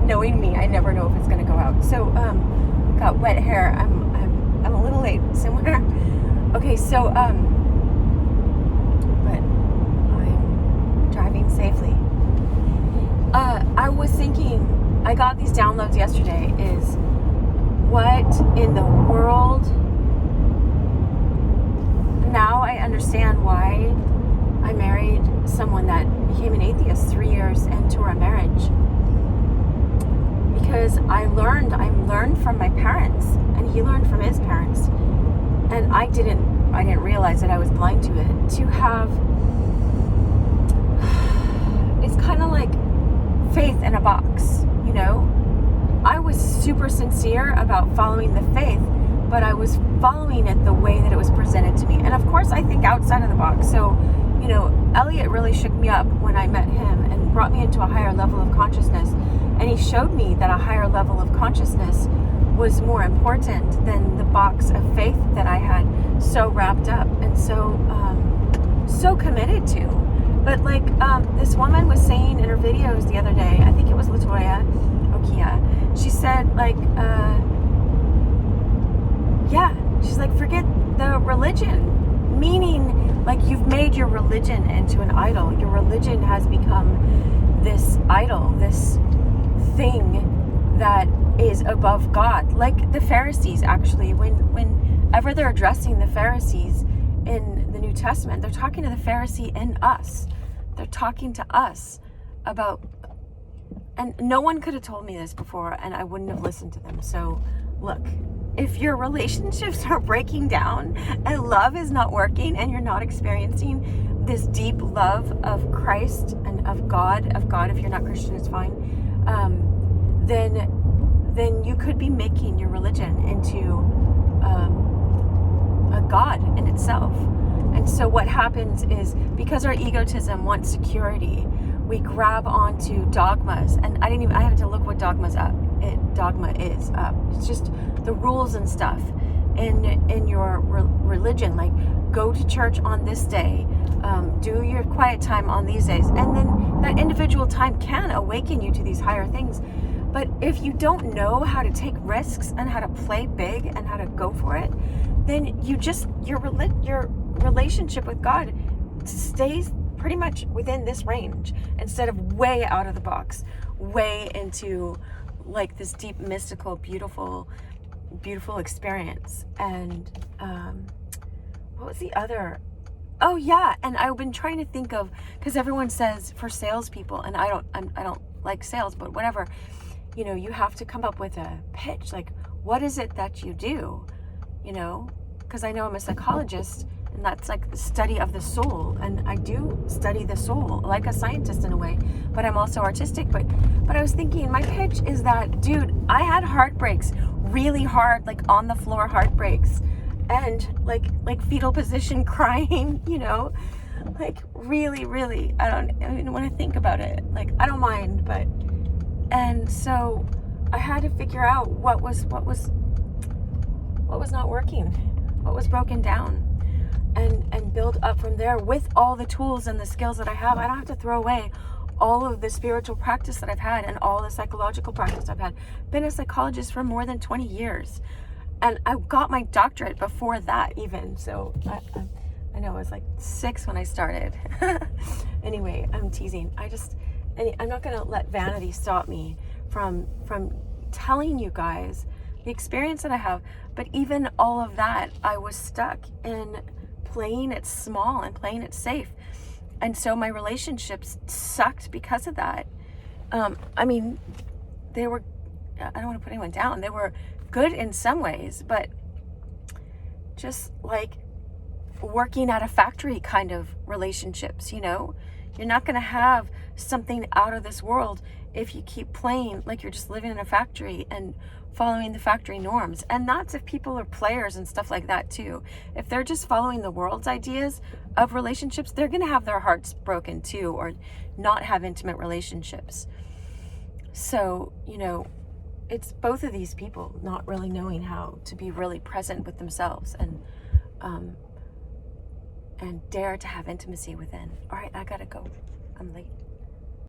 knowing me, I never know if it's going to go out. So, got wet hair. I'm a little late somewhere. Okay, so, but I'm driving safely. I was thinking, I got these downloads yesterday, is what in the world? Now I understand why I married someone that became an atheist 3 years into our marriage. Because I learned from my parents, and he learned from his parents, and I didn't realize that I was blind to it. To have, it's kind of like faith in a box, you know. I was super sincere about following the faith, but I was following it the way that it was presented to me. And of course, I think outside of the box. So, you know, Elliot really shook me up when I met him and brought me into a higher level of consciousness. And he showed me that a higher level of consciousness was more important than the box of faith that I had so wrapped up and so committed to. But like this woman was saying in her videos the other day, I think it was Latoya Okia, she said like, she's like, forget the religion, meaning like you've made your religion into an idol. Your religion has become this idol, this thing that is above God. Like the Pharisees, actually, whenever they're addressing the Pharisees in the New Testament, they're talking to the Pharisee in us. They're talking to us about, and no one could have told me this before, and I wouldn't have listened to them. So look, if your relationships are breaking down and love is not working and you're not experiencing this deep love of Christ and of God, if you're not Christian, it's fine, then you could be making your religion into a God in itself. And so what happens is, because our egotism wants security, we grab onto dogmas. And I had to look what dogma is. It's just the rules and stuff in your religion, like go to church on this day, do your quiet time on these days, and then that individual time can awaken you to these higher things. But if you don't know how to take risks and how to play big and how to go for it, then your relationship with God stays pretty much within this range instead of way out of the box, way into like this deep, mystical, beautiful experience. And what was the other? Oh yeah, and I've been trying to think of, because everyone says for salespeople, and I don't like sales, but whatever, you know, you have to come up with a pitch. Like, what is it that you do? You know, because I know I'm a psychologist, and that's like the study of the soul, and I do study the soul like a scientist in a way, but I'm also artistic. But I was thinking, my pitch is that, dude, I had heartbreaks, really hard, like on the floor heartbreaks, and like fetal position crying, you know, like really, I don't want to think about it. Like, I don't mind, but, and so I had to figure out what was not working, what was broken down, and build up from there with all the tools and the skills that I have. I don't have to throw away all of the spiritual practice that I've had and all the psychological practice I've had. Been a psychologist for more than 20 years. And I got my doctorate before that even. So I know I was like 6 when I started. Anyway, I'm teasing. I'm not gonna let vanity stop me from telling you guys the experience that I have. But even all of that, I was stuck in playing it small and playing it safe. And so my relationships sucked because of that. I mean, they were, I don't want to put anyone down, they were good in some ways, but just like working at a factory kind of relationships, you know? You're not going to have something out of this world if you keep playing like you're just living in a factory and following the factory norms. And that's if people are players and stuff like that too. If they're just following the world's ideas of relationships, they're going to have their hearts broken too, or not have intimate relationships. So, you know, it's both of these people not really knowing how to be really present with themselves and dare to have intimacy within. All right, I gotta go. I'm late.